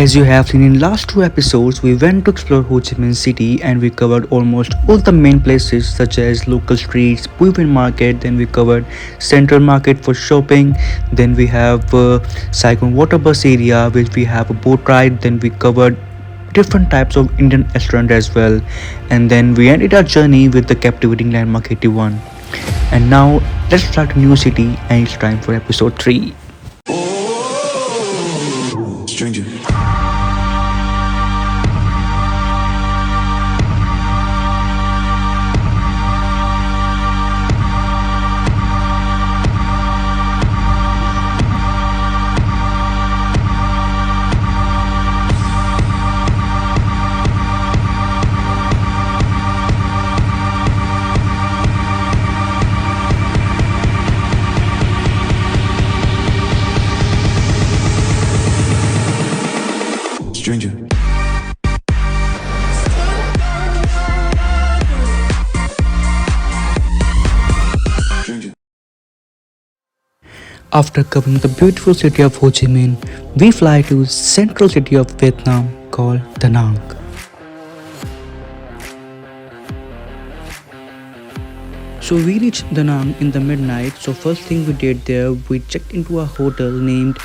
As you have seen in last two episodes, we went to explore Ho Chi Minh City and we covered almost all the main places such as local streets, Puivin Market, then we covered Central Market for shopping, then we have Saigon Water Bus area which we have a boat ride, then we covered different types of Indian restaurant as well, and then we ended our journey with the captivating landmark 81. And now let's start a new city and it's time for episode 3. Stranger. Stranger. After covering the beautiful city of Ho Chi Minh, we fly to central city of Vietnam called Da Nang. So we reached Da Nang in the midnight. So first thing we did there, we checked into a hotel named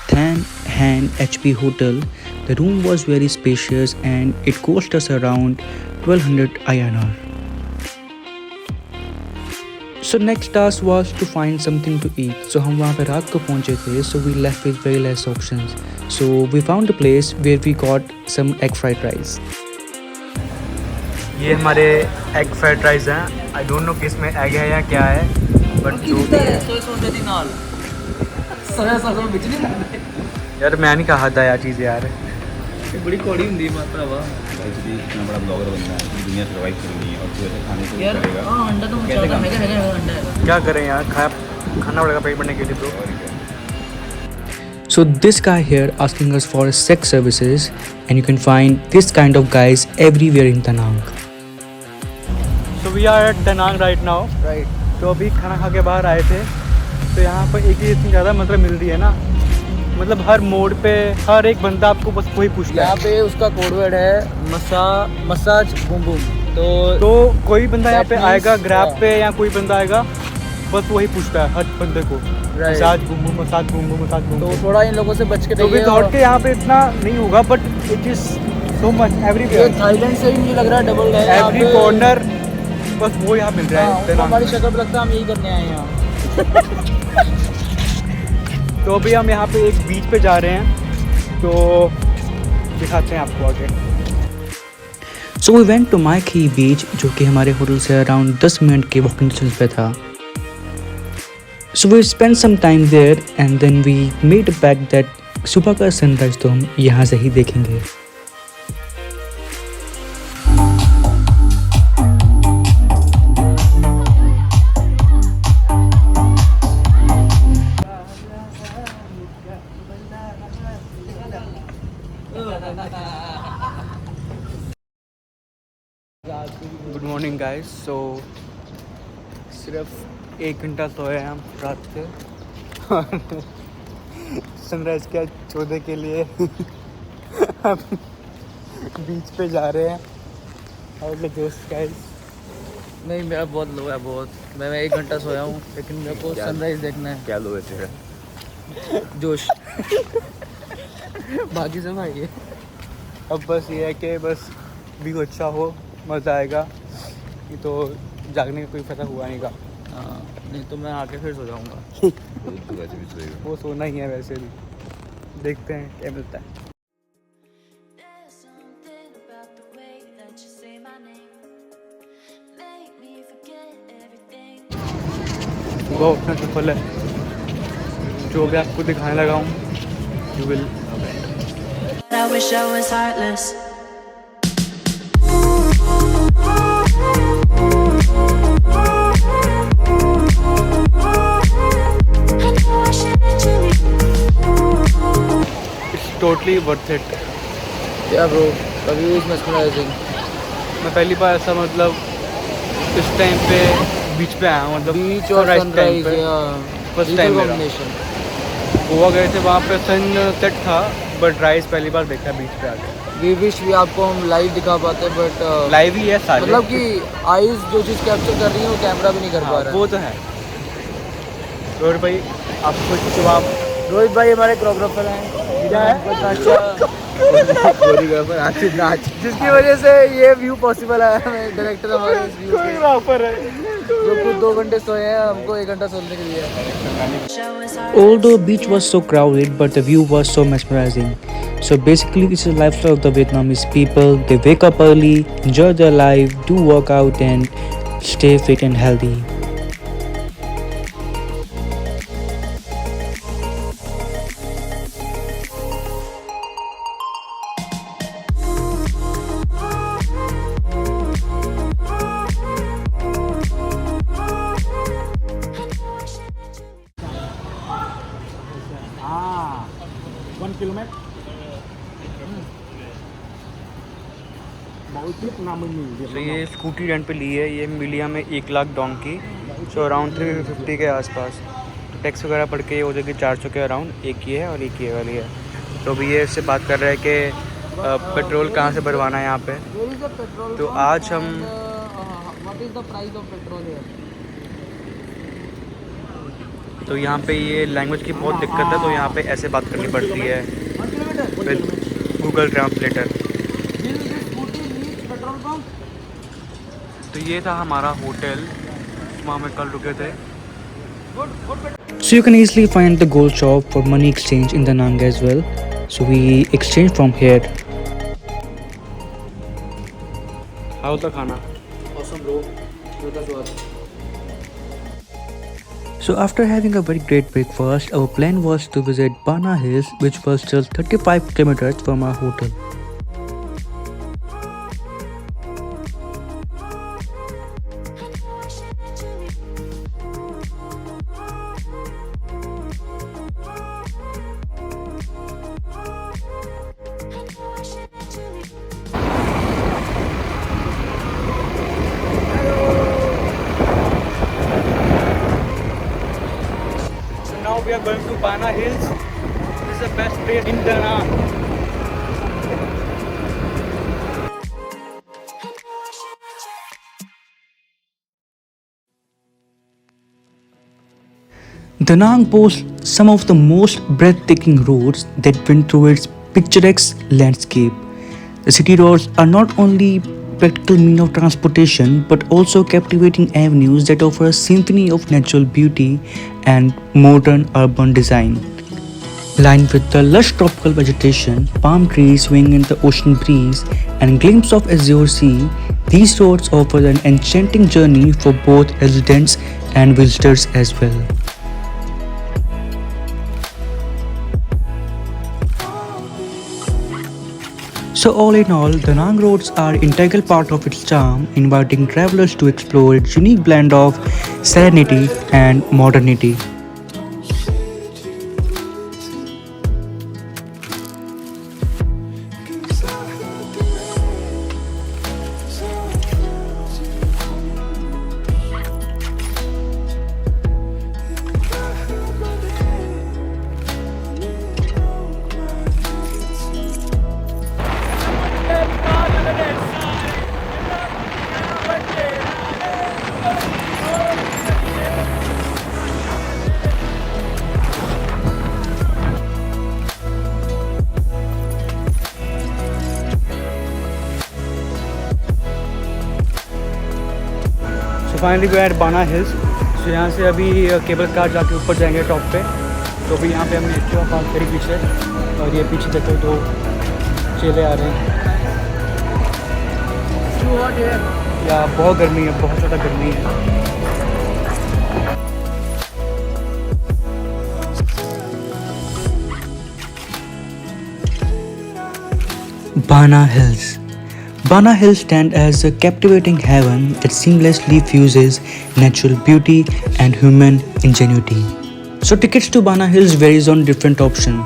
Than Han HP Hotel. The room was very spacious and it cost us around 1200 INR. So next task was to find something to eat. So हम वहाँ पे रात को पहुँचे थे. So we left with very less options. So we found a place where we got some egg fried rice. ये हमारे egg fried rice हैं. आई डोंट नो किस में एग है या क्या है, बट जो भी है यार मैं नहीं कहा था यार चीज़ यार. बड़ी कौड़ी हुंदी मात्रा वा इतना बड़ा ब्लॉगर बनना है, दुनिया सर्वाइव करनी है और तू ऐसे खाने को यार करेगा. हां अंडा तो मचाता है अंडा. क्या करें यार, खाना पड़ेगा पेट भरने के लिए तो. So this guy here asking us for sex services, and you can find this kind of guys everywhere in Da Nang. So we are at Da Nang right now. Right. तो अभी खाना खा के बाहर आए थे, तो यहाँ पर एक ही इतनी ज़्यादा मतलब मिल रही है ना, मतलब हर मोड़ पे हर एक बंदा आपको बस वही पूछता है. यहाँ पे उसका कोड वर्ड है मसाज बूम बूम. तो कोई बंदा यहाँ पे आएगा ग्रैब पे या कोई बंदा आएगा बस वही पूछता है हर बंदे को, massage boom boom massage boom boom massage boom. तो थोड़ा इन लोगों से बच के रहिए. दौड़ के यहाँ पे इतना नहीं होगा, but it is so much everywhere. Thailand से भी मुझे लग रहा है डबल है. एवरी कॉर्नर बस वो यहाँ मिल रहा है. हमारी शक्ल पे लगता है हम यही करने आए हैं यहाँ. तो अभी हम यहाँ पे एक बीच पे जा रहे हैं, तो दिखाते हैं आपको आगे. So we went to My Khe beach, जो कि हमारे होटल से अराउंड 10 मिनट के वॉकिंग डिस्टेंस पे था. So we spend some time there and then we made back that सुबह का सनराइज तो हम यहाँ से ही देखेंगे. Good morning guys. सो सिर्फ 1 घंटा सोए हैं हम रात से और सनराइज क्या चौदह के लिए हम बीच पे जा रहे हैं. और लाइक दोस्त गाइस, नहीं मेरा बहुत लो है बहुत. मैं 1 घंटा सोया हूँ, लेकिन मेरे को सनराइज देखना है. क्या लो है तेरा जोश बाकी सब भाई है. अब बस ये है कि बस व्यू अच्छा हो, मज़ा आएगा. ये तो जागने का कोई फ़ायदा हुआ नहीं का. हाँ, नहीं तो मैं आके फिर सो जाऊँगा. वो सोना ही है वैसे भी. देखते हैं क्या मिलता है. वो अपना सफल है जो भी आपको दिखाने लगा हूँ. You will. I wish I was heartless. Totally worth it. क्या ब्रो, कभी इज मेस्मराइजिंग. मैं पहली बार ऐसा मतलब इस टाइम पे बीच पे आया, मतलब बीच और सनराइज फर्स्ट टाइम मेरा. गोवा गए थे, वहाँ पे सन सेट था बट राइस पहली बार देखा बीच पे आके। वी विश भी आपको हम लाइव दिखा पाते बट लाइव ही है साले। मतलब कि आईज जो चीज़ कैप्चर कर रही है वो कैमरा भी नहीं कर पा रहा है। वो तो है। रोहित भाई आपको कुछ जवाब? रोहित भाई हमारे कोरियोग्राफर हैं। क्या है? जिसकी वजह से ये व्यू पॉसिबल है। हमें डायरेक्टर हमारे इस व्यू है। जो खुद 2 घंटे सोए हैं हमको 1 घंटा सोने के लिए है। Show is Although beach was so crowded, but the view was so mesmerizing. So basically, this is the lifestyle of the Vietnamese people. They wake up early, enjoy their life, do workout, and stay fit and healthy. तो ये scooty rent पे ली है, ये मिली हमें 1 lakh donkey, so around 350 के आसपास। तो tax वगैरह पड़ के ये हो जाएगी 400 के अराउंड। एक ये है और एक ये वाली है। तो अभी ये इससे बात कर रहे हैं कि पेट्रोल कहाँ से भरवाना है यहाँ पे। तो आज हम what is the price of petrol here? तो यहाँ पे ये लैंग्वेज की बहुत दिक्कत है, तो यहाँ पे ऐसे बात करनी पड़ती है विद गूगल ट्रांसलेटर। तो ये था हमारा होटल, वहाँ में कल रुके थे। So you can easily find the gold shop for money exchange in Danang as well. So we exchange from here. How था खाना? Awesome bro. जोरदार स्वाद। So after having a very great breakfast, our plan was to visit Bana Hills, which was just 35 kilometers from our hotel. Now we are going to Bana Hills. This is the best place in Danang. Danang boasts some of the most breathtaking roads that went through its picturesque landscape. The city roads are not only practical means of transportation but also captivating avenues that offer a symphony of natural beauty and modern urban design. Lined with the lush tropical vegetation, palm trees swaying in the ocean breeze, and glimpse of azure sea, these roads offer an enchanting journey for both residents and visitors as well. So all in all, the Danang roads are an integral part of its charm, inviting travelers to explore its unique blend of serenity and modernity. Finally we are at Bana Hills. So यहाँ से अभी cable car जाके ऊपर जाएंगे top पे। तो अभी यहाँ पे हमने एक्टिवा पार्क करी पीछे, और ये पीछे देखो तो चेले आ रहे हैं। या बहुत गर्मी है, बहुत ज़्यादा गर्मी है। Bana Hills. Bana Hills stand as a captivating heaven that seamlessly fuses natural beauty and human ingenuity. So tickets to Bana Hills varies on different options.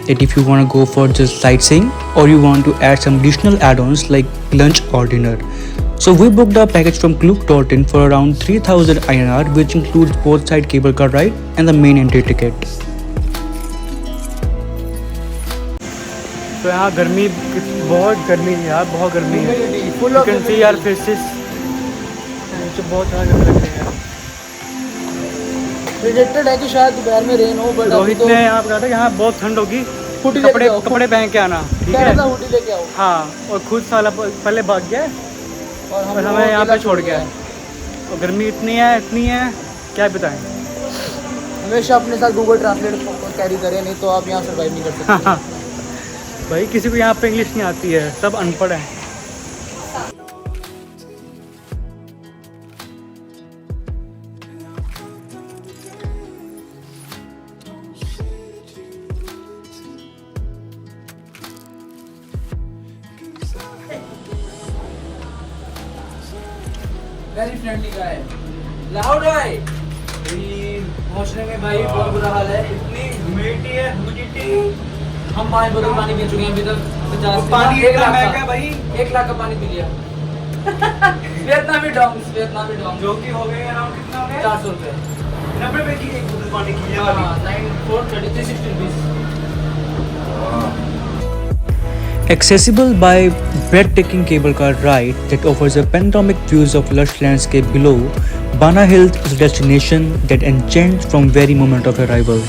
If you want to go for just sightseeing or you want to add some additional add-ons like lunch or dinner. So we booked a package from Klook.in for around 3000 INR, which includes both side cable car ride and the main entry ticket. तो यहाँ गर्मी, बहुत गर्मी है यार, बहुत गर्मी है। फुल यू कैन सी यार फेसेस, जो बहुत ज़्यादा गर्मी लग रही है। प्रेडिक्टेड है कि शायद दोपहर में रेन हो, बट रोहित ने यहाँ पे कहा था यहाँ बहुत ठंड होगी, हुडी लेके कपड़े जाओ। कपड़े पहन के आना, ठीक कह है। रहा था हुडी लेके आओ, हाँ, और खुद साला पहले भाग गया और और लोगों हमें को यहाँ अकेला पे छोड़ गया। गया। और गर्मी इतनी है, क्या बताएं। हमेशा अपने साथ गूगल ट्रांसलेट कैरी करें, नहीं तो आप यहाँ सर्वाइव नहीं कर सकते। भाई किसी को यहाँ पे इंग्लिश नहीं आती है, सब अनपढ़ हैं। वेरी फ्रेंडली गाय, लाउड गाय। पहुंचने में भाई बहुत बुरा हाल है, इतनी ह्यूमिडिटी है, हम 5 बोतल पानी पी चुके हैं अभी तक। 50 पानी 1 लाख महंगा का है भाई। 1 लाख का पानी पी लिया। वियतनामी डॉन्ग जो कि हो गए अराउंड कितना हो गया? 400 रुपये। 90 रुपए की एक बोतल पानी की है। हाँ, 9,433 rupees. Accessible by breathtaking cable car ride that offers a panoramic views of lush landscape below, Bana Hills is a destination that enchants from very moment of arrival.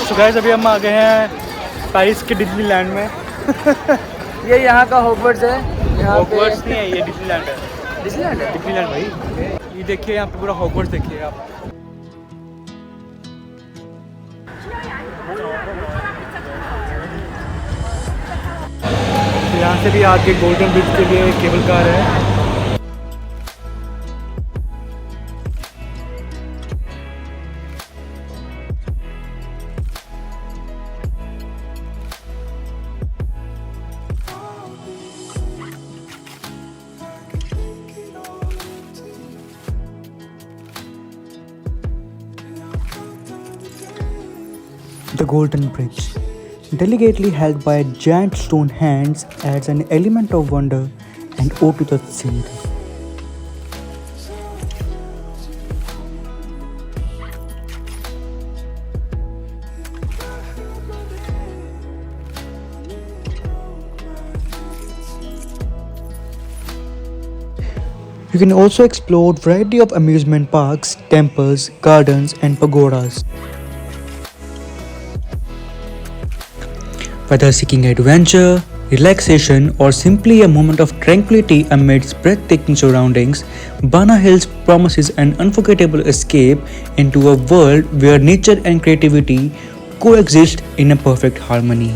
तो गाइस अभी हम आ गए हैं पेरिस के डिज्नीलैंड में। ये यहाँ का हॉगवर्ट्स है। यहाँ पे हॉगवर्ट्स नहीं है, ये डिज्नीलैंड है। डिज्नीलैंड है। डिज्नीलैंड भाई, ये देखिए यहाँ पे पूरा हॉगवर्ट्स देखिए आप। तो यहाँ से भी आके गोल्डन ब्रिज के लिए केबल कार है। The Golden Bridge, delicately held by giant stone hands, adds an element of wonder and awe to the scenery. You can also explore variety of amusement parks, temples, gardens and pagodas. Whether seeking adventure, relaxation, or simply a moment of tranquility amidst breathtaking surroundings, Bana Hills promises an unforgettable escape into a world where nature and creativity coexist in a perfect harmony.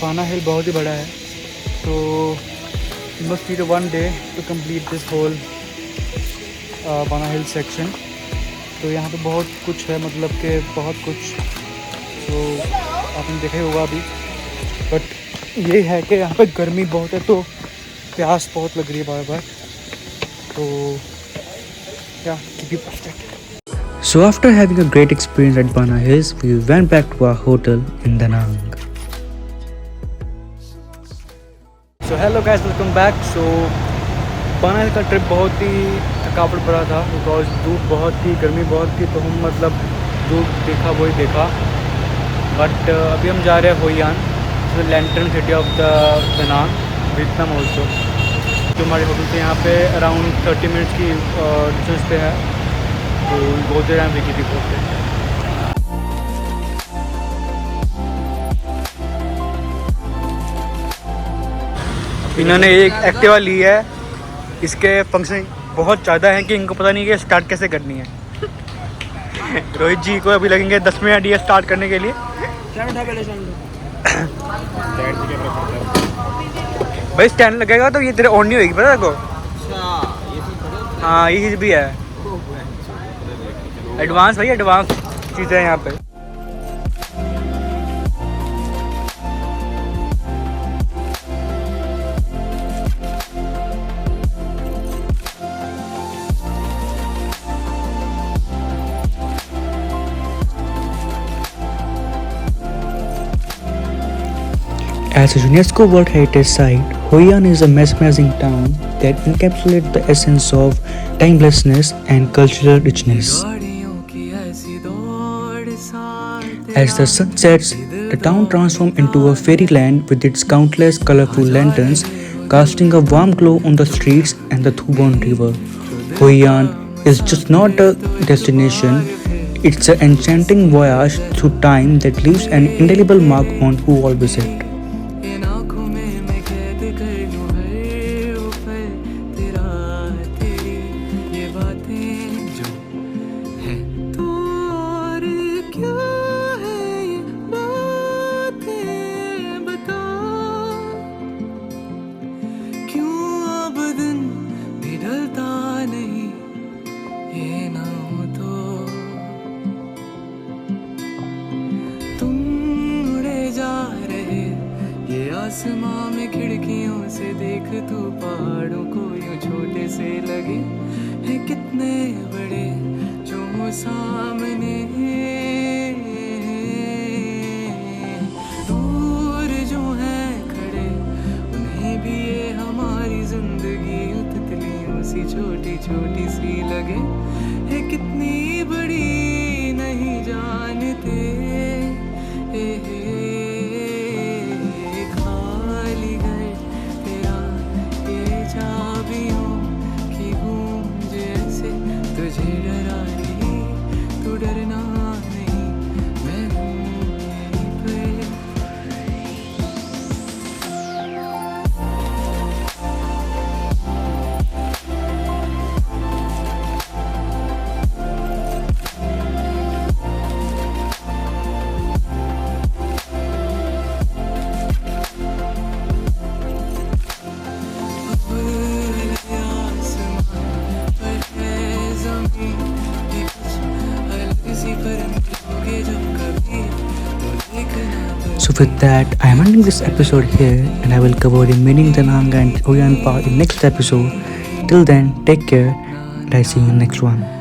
बाना हिल बहुत ही बड़ा है, तो must need one day to complete this whole Bana Hill section. तो यहाँ पे बहुत कुछ है, मतलब कि बहुत कुछ तो आपने देखा ही होगा अभी। बट ये है कि यहाँ पे गर्मी बहुत है, तो प्यास बहुत लग रही है बार बार, तो क्या keep you posted. So after having a great experience at Bana Hills, we went back to our hotel in Danang. So hello guys, welcome back. So Bana Hills का ट्रिप बहुत ही थकावट भरा था, बिकॉज धूप बहुत थी, गर्मी बहुत थी, तो हम मतलब धूप देखा वही देखा। बट अभी हम जा रहे हैं Hoi An, lantern city of the Danang, Vietnam also. जो हमारे होटल से यहाँ पे अराउंड 30 मिनट्स की डिस्टेंस पे है, तो बहुत देर हम देखी थी बहुत। इन्होंने एक एक्टिवा ली है, इसके फंक्शन बहुत ज़्यादा हैं कि इनको पता नहीं कि स्टार्ट कैसे करनी है। रोहित जी को अभी लगेंगे 10 मिनट ये स्टार्ट करने के लिए। भाई स्टैंड लगेगा तो ये तेरे ऑन नहीं होगी, पता है को? हाँ ये चीज़ भी है, एडवांस भाई एडवांस चीज़ें हैं यहाँ पे। As a UNESCO World Heritage Site, Hoi An is a mesmerizing town that encapsulates the essence of timelessness and cultural richness. As the sun sets, the town transforms into a fairyland with its countless colorful lanterns casting a warm glow on the streets and the Thubon River. Hoi An is just not a destination, it's an enchanting voyage through time that leaves an indelible mark on who all visit. आसमां में खिड़कियों से देख तू पहाड़ों को यूं छोटे से लगे हैं कितने बड़े जो वो सामने दूर जो हैं खड़े उन्हें भी ये हमारी जिंदगी तितलियों सी छोटी छोटी सी लगे है कितनी बड़ी नहीं जानते। So with that, I am ending this episode here and I will cover the remaining danang and Hoi An part in next episode. Till then, take care and I see you in the next one.